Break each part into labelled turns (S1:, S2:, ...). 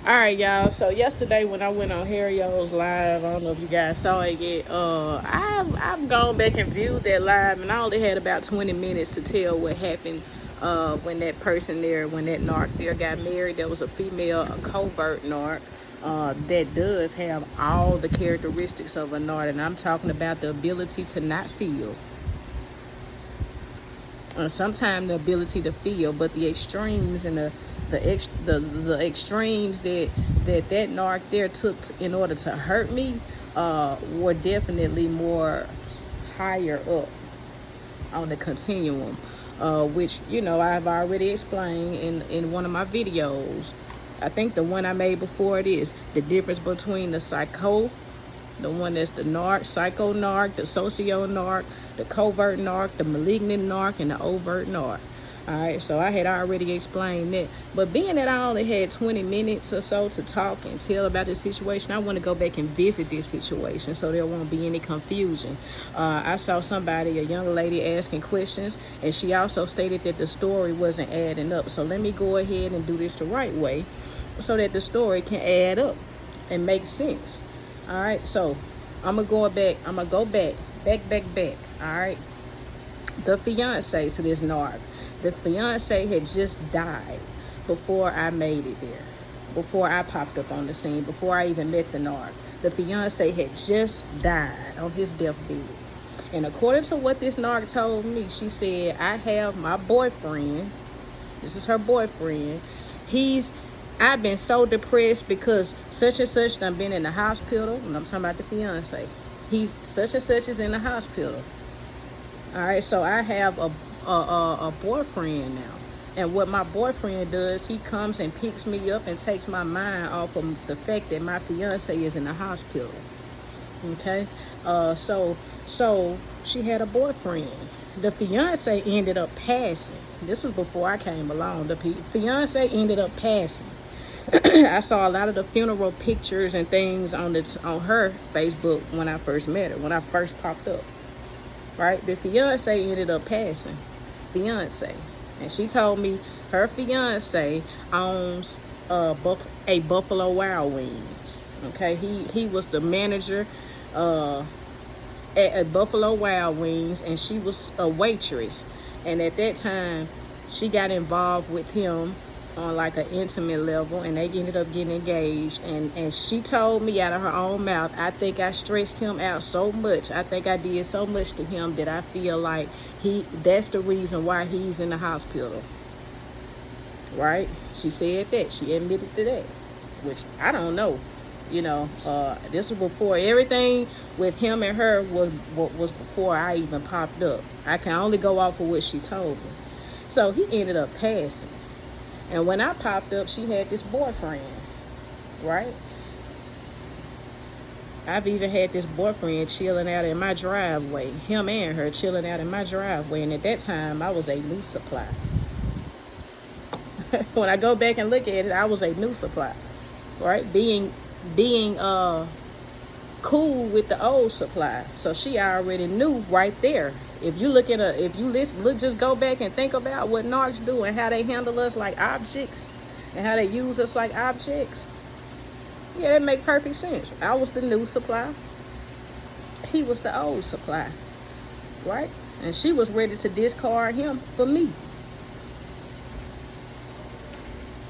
S1: All right, y'all. So yesterday when I went on Harrio's live, I don't know if you guys saw it yet. I've gone back and viewed that live, and I only had about 20 minutes to tell what happened. When that person there, when that narc there got married, there was a female, a covert narc. That does have all the characteristics of a narc, and I'm talking about the ability to not feel. Sometimes the ability to feel, but the extremes and the extremes that narc there took in order to hurt me were definitely more higher up on the continuum, which I've already explained in one of my videos. I think the one I made before it is the difference between the one that's the narc, psycho narc, the socio narc, the covert narc, the malignant narc, and the overt narc. All right, so I had already explained that. But being that I only had 20 minutes or so to talk and tell about the situation, I want to go back and visit this situation so there won't be any confusion. I saw somebody, a young lady, asking questions, and she also stated that the story wasn't adding up. So let me go ahead and do this the right way so that the story can add up and make sense. All right, so I'm gonna go back. All right, the fiance to this narc. The fiance had just died before I made it there, before I popped up on the scene, before I even met the narc. The fiance had just died on his deathbed. And according to what this narc told me, she said, I have my boyfriend. This is her boyfriend. I've been so depressed because such and such done been in the hospital. And I'm talking about the fiance. He's such and such is in the hospital. All right, so I have a boyfriend now. And what my boyfriend does, he comes and picks me up and takes my mind off of the fact that my fiance is in the hospital. Okay, so she had a boyfriend. The fiance ended up passing. This was before I came along. The fiance ended up passing. I saw a lot of the funeral pictures and things on her Facebook when I first met her, when I first popped up. Right, the fiance ended up passing. And she told me her fiance owns a Buffalo Wild Wings. Okay, he was the manager at Buffalo Wild Wings, and she was a waitress. And at that time, she got involved with him on like an intimate level, and they ended up getting engaged. And she told me out of her own mouth, I think I stressed him out so much. I think I did so much to him that I feel like that's the reason why he's in the hospital. Right? She said that. She admitted to that, which I don't know. This was before everything with him and her was before I even popped up. I can only go off of what she told me. So he ended up passing. And when I popped up, she had this boyfriend, right? I've even had this boyfriend chilling out in my driveway. Him and her chilling out in my driveway. And at that time, I was a new supply. When I go back and look at it, I was a new supply, right? Being cool with the old supply. So she already knew right there. If you just go back and think about what narcs do and how they handle us like objects and how they use us like objects. Yeah, it make perfect sense. I was the new supply. He was the old supply, right? And she was ready to discard him for me.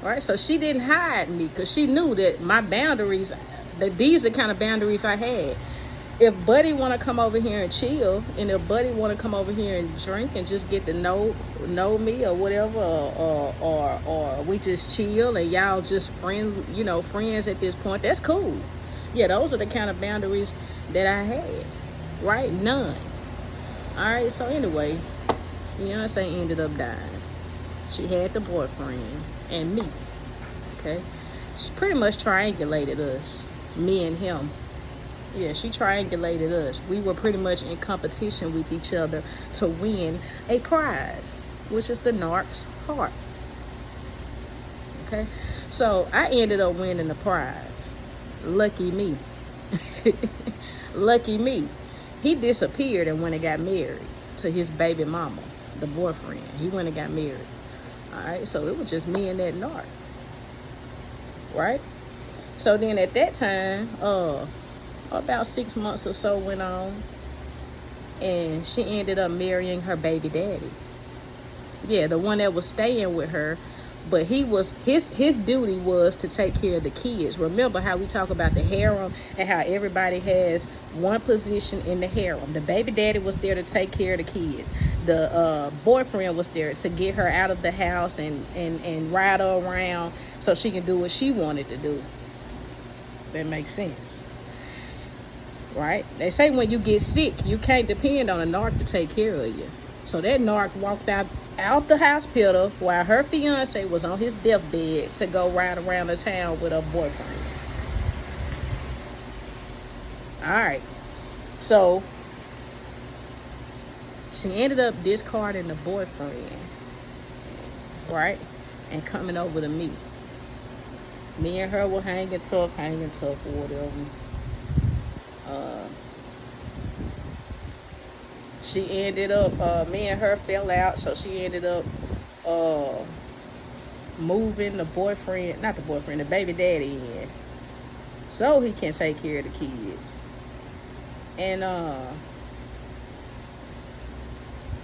S1: Right? So she didn't hide me because she knew that my boundaries, that these are the kind of boundaries I had. If Buddy want to come over here and chill, and if Buddy want to come over here and drink and just get to know me or whatever, or we just chill and y'all just friends at this point, that's cool. Yeah, those are the kind of boundaries that I had, right? None. All right, so anyway, fiance ended up dying. She had the boyfriend and me, okay? She pretty much triangulated us, me and him. Yeah, she triangulated us. We were pretty much in competition with each other to win a prize, which is the narc's heart. Okay? So I ended up winning the prize. Lucky me. Lucky me. He disappeared and went and got married to his baby mama, the boyfriend. He went and got married. All right? So it was just me and that narc. Right? So then at that time, about 6 months or so went on, and she ended up marrying her baby daddy. Yeah, the one that was staying with her. But he was his duty was to take care of the kids. Remember how we talk about the harem and how everybody has one position in the harem. The baby daddy was there to take care of the kids. The boyfriend was there to get her out of the house and ride her around so she can do what she wanted to do. That makes sense, right? They say when you get sick, you can't depend on a narc to take care of you. So that narc walked out the hospital while her fiance was on his deathbed to go ride around the town with her boyfriend. All right. So she ended up discarding the boyfriend, right? And coming over to me. Me and her were hanging tough or whatever. She ended up, me and her fell out, so she ended up moving the baby daddy in, so he can take care of the kids. And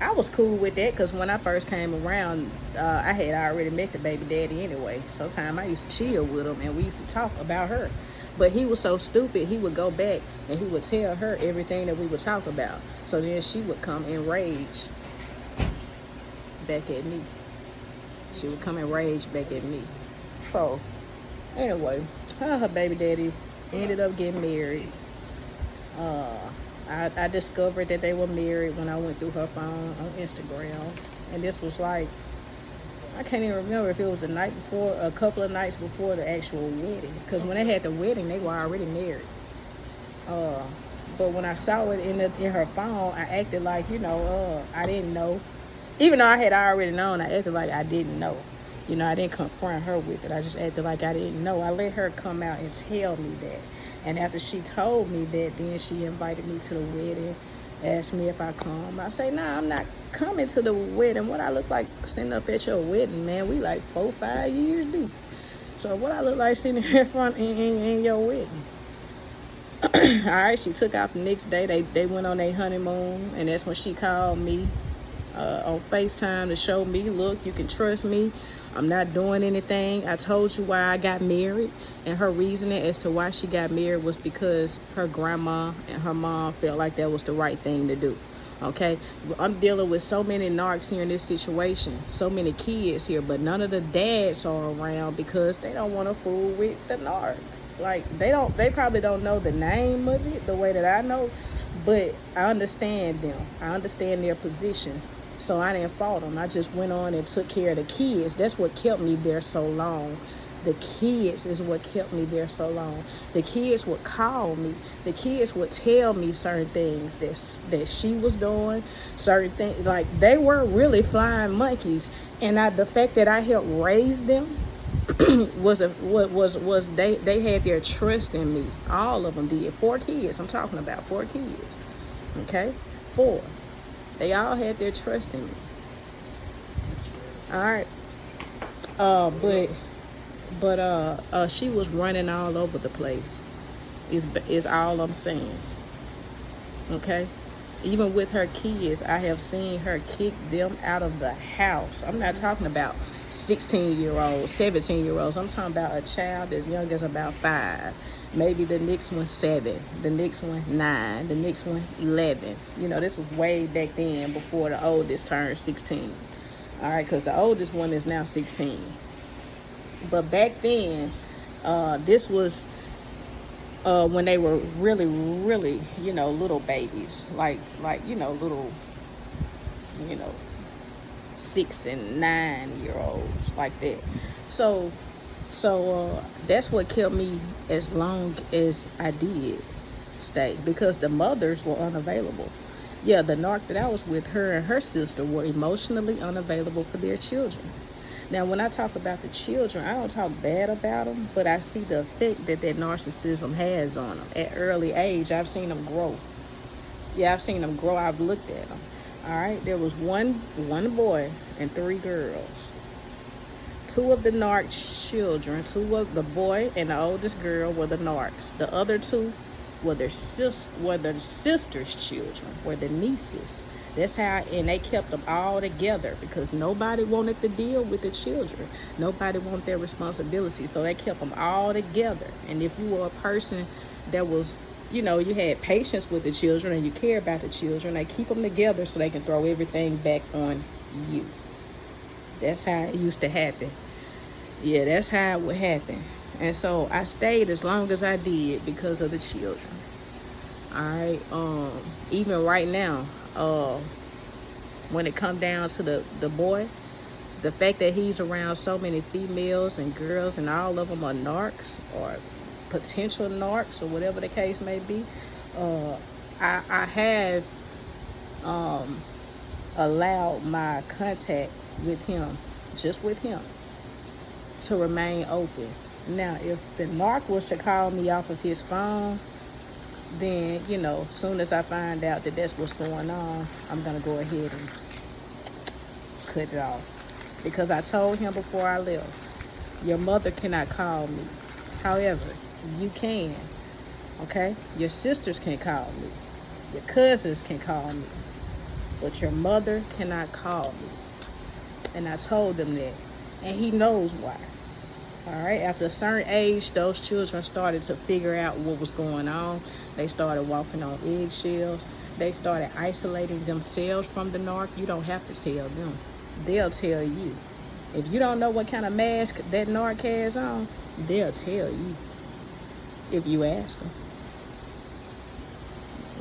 S1: I was cool with that because when I first came around, I had already met the baby daddy anyway. Sometimes I used to chill with him and we used to talk about her. But he was so stupid, he would go back and he would tell her everything that we would talk about. So then she would come enraged back at me. She would come enraged back at me. So, anyway, her baby daddy ended up getting married. I discovered that they were married when I went through her phone on Instagram. And this was like, I can't even remember if it was the night before, a couple of nights before the actual wedding. Because when they had the wedding, they were already married. But when I saw it in her phone, I acted like, I didn't know. Even though I had already known, I acted like I didn't know. I didn't confront her with it. I just acted like I didn't know. I let her come out and tell me that. And after she told me that, then she invited me to the wedding, asked me if I come. I say, nah, I'm not coming to the wedding. What I look like sitting up at your wedding, man? We like 4-5 years deep. So what I look like sitting here in front in your wedding? All right, she took off the next day. They went on their honeymoon, and that's when she called me on FaceTime to show me, look, you can trust me. I'm not doing anything. I told you why I got married, and her reasoning as to why she got married was because her grandma and her mom felt like that was the right thing to do. Okay, I'm dealing with so many narcs here in this situation, so many kids here, but none of the dads are around because they don't want to fool with the narc. Like they probably don't know the name of it the way that I know, but I understand them. I understand their position. So I didn't fault them. I just went on and took care of the kids. That's what kept me there so long. The kids is what kept me there so long. The kids would call me. The kids would tell me certain things that she was doing, certain things. Like, they were really flying monkeys. And the fact that I helped raise them was they had their trust in me. All of them did. 4 kids. I'm talking about 4 kids. Okay? 4. They all had their trust in me. All right. But she was running all over the place. Is all I'm saying. Okay? Even with her kids, I have seen her kick them out of the house. I'm not talking about 16-year-olds, 17-year-olds. I'm talking about a child as young as about 5. Maybe the next one 7, the next one 9, the next one 11. This was way back then before the oldest turned 16. All right, because the oldest one is now 16. But back then, this was when they were really, really, little babies, like little, 6 and 9-year-olds, like that. So that's what kept me as long as I did stay, because the mothers were unavailable. Yeah, the narc that I was with, her and her sister were emotionally unavailable for their children. Now, when I talk about the children, I don't talk bad about them, but I see the effect that narcissism has on them. At early age, I've seen them grow. Yeah, I've seen them grow. I've looked at them. All right, there was one boy and 3 girls. two of the Narc children, two of the boy and the oldest girl were the Narcs. The other two were their sister's children, were the nieces. That's how, and they kept them all together because nobody wanted to deal with the children. Nobody wanted their responsibility, so they kept them all together. And if you were a person that was, you had patience with the children and you care about the children, they keep them together so they can throw everything back on you. That's how it used to happen. Yeah, that's how it would happen. And so I stayed as long as I did because of the children. All right. Even right now, when it come down to the boy, the fact that he's around so many females and girls and all of them are narcs or potential narcs or whatever the case may be, I have allowed my contact with him, just with him, to remain open. Now, if the narc was to call me off of his phone, then, soon as I find out that that's what's going on, I'm going to go ahead and cut it off. Because I told him before I left, your mother cannot call me. However, you can, okay? Your sisters can call me. Your cousins can call me. But your mother cannot call me. And I told him that. And he knows why. All right, after a certain age, those children started to figure out what was going on. They started walking on eggshells. They started isolating themselves from the narc. You don't have to tell them. They'll tell you. If you don't know what kind of mask that narc has on, they'll tell you if you ask them.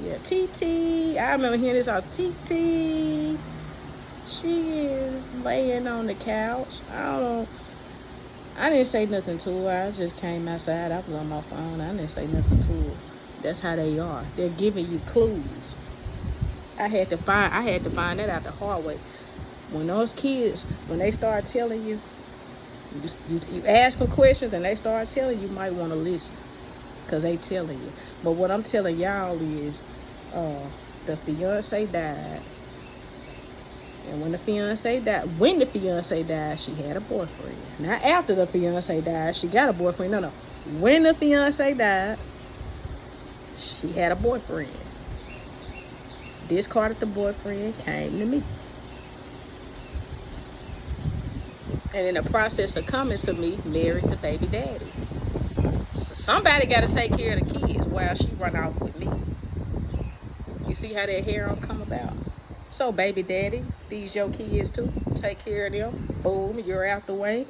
S1: Yeah, TT. I remember hearing this all. TT. She is laying on the couch. I didn't say nothing to her. I just came outside. I was on my phone. I didn't say nothing to her. That's how they are. They're giving you clues. I had to find that out the hard way. When those kids, when they start telling you, you ask them questions and they start telling you, might want to listen. Because they telling you. But what I'm telling y'all is, the fiancé died. And when the fiancé died, she had a boyfriend. Not after the fiancé died, she got a boyfriend. No. When the fiancé died, she had a boyfriend. Discarded the boyfriend, came to me. And in the process of coming to me, married the baby daddy. So somebody got to take care of the kids while she run off with me. You see how that harem come about? So, baby daddy, these your kids too. Take care of them. Boom, you're out the way.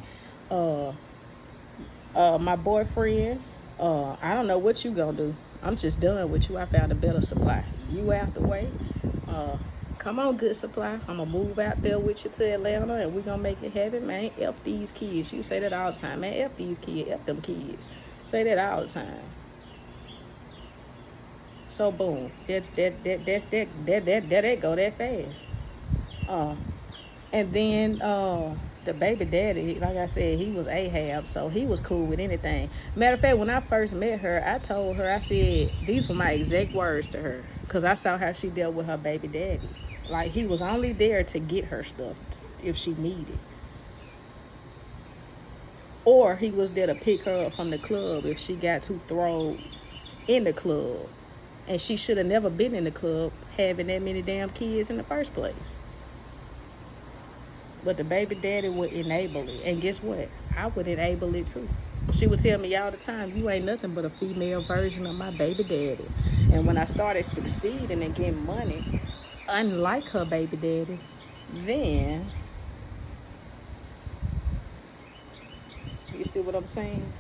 S1: My boyfriend, I don't know what you gonna do. I'm just done with you. I found a better supply. You out the way. Come on, good supply. I'm gonna move out there with you to Atlanta and we gonna make it happen, man. F these kids. You say that all the time, man. F these kids. F them kids. Say that all the time. So boom, that go that fast. And then the baby daddy, like I said, he was Ahab, so he was cool with anything. Matter of fact, when I first met her, I told her, I said, these were my exact words to her, because I saw how she dealt with her baby daddy. Like, he was only there to get her stuff if she needed. Or he was there to pick her up from the club if she got too thrown in the club. And she should have never been in the club having that many damn kids in the first place. But the baby daddy would enable it. And guess what? I would enable it too. She would tell me all the time, you ain't nothing but a female version of my baby daddy. And when I started succeeding and getting money, unlike her baby daddy, then, you see what I'm saying?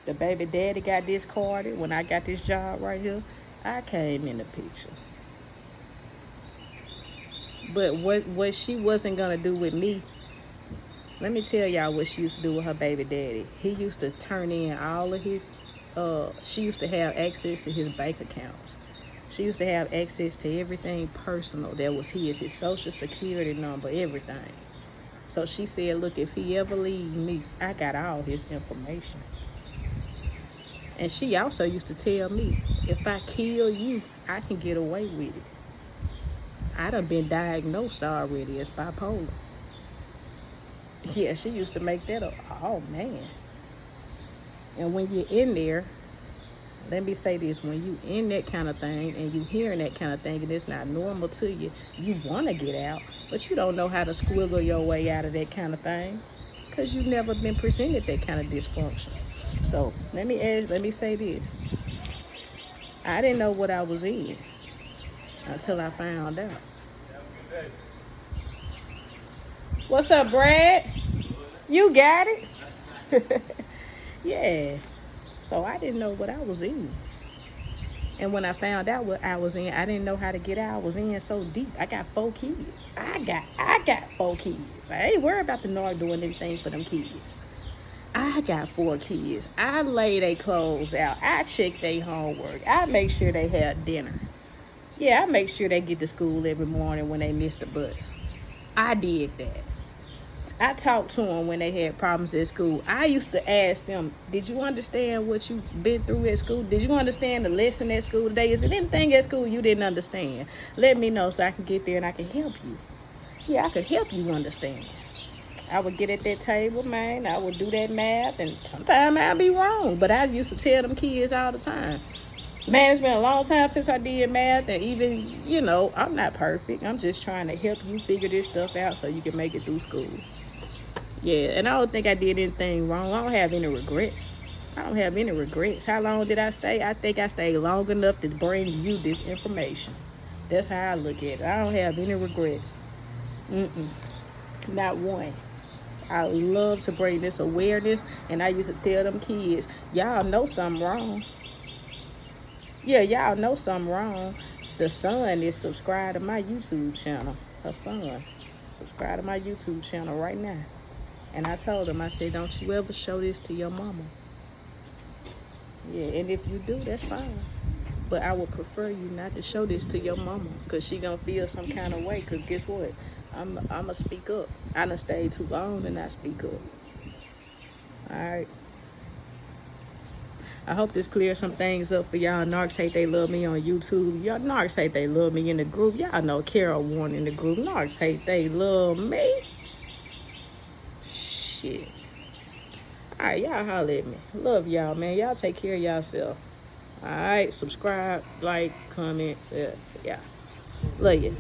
S1: The baby daddy got discarded. When I got this job right here, I came in the picture. But what she wasn't going to do with me, let me tell y'all what she used to do with her baby daddy. He used to turn in all of his, she used to have access to his bank accounts. She used to have access to everything personal that was his social security number, everything. So she said, look, if he ever leave me, I got all his information. And she also used to tell me, if I kill you, I can get away with it. I done been diagnosed already as bipolar. Yeah, she used to make that up. Oh, man. And when you're in there, let me say this, when you in that kind of thing and you hearing that kind of thing and it's not normal to you, you want to get out, but you don't know how to squiggle your way out of that kind of thing because you've never been presented that kind of dysfunction. So let me say this. I didn't know what I was in until I found out. What's up, Brad? You got it? Yeah. So I didn't know what I was in. And when I found out what I was in, I didn't know how to get out. I was in so deep. I got 4 kids. I got 4 kids. I ain't worried about the Narc doing anything for them kids. I got 4 kids. I lay their clothes out. I check their homework. I make sure they have dinner. Yeah, I make sure they get to school every morning when they miss the bus. I did that. I talked to them when they had problems at school. I used to ask them, did you understand what you've been through at school? Did you understand the lesson at school today? Is there anything at school you didn't understand? Let me know so I can get there and I can help you. Yeah, I could help you understand. I would get at that table, man. I would do that math, and sometimes I'd be wrong. But I used to tell them kids all the time, man, it's been a long time since I did math, and even, I'm not perfect. I'm just trying to help you figure this stuff out so you can make it through school. Yeah, and I don't think I did anything wrong. I don't have any regrets. How long did I stay? I think I stayed long enough to bring you this information. That's how I look at it. I don't have any regrets. Not one. I love to bring this awareness, and I used to tell them kids, y'all know something wrong. Yeah, y'all know something wrong. The son is subscribed to my YouTube channel. Her son. Subscribe to my YouTube channel right now. And I told him, I said, don't you ever show this to your mama. Yeah, and if you do, that's fine. But I would prefer you not to show this to your mama because she going to feel some kind of way. Because guess what? I'm going to speak up. I done stayed too long and I speak up. All right. I hope this clears some things up for y'all. Narcs Hate They Love Me on YouTube. Y'all Narcs Hate They Love Me in the group. Y'all know Carol Warren in the group. Narcs Hate They Love Me. Shit. All right, y'all holler at me. Love y'all, man. Y'all take care of yourself. All right, subscribe, like, comment. Yeah. Love you.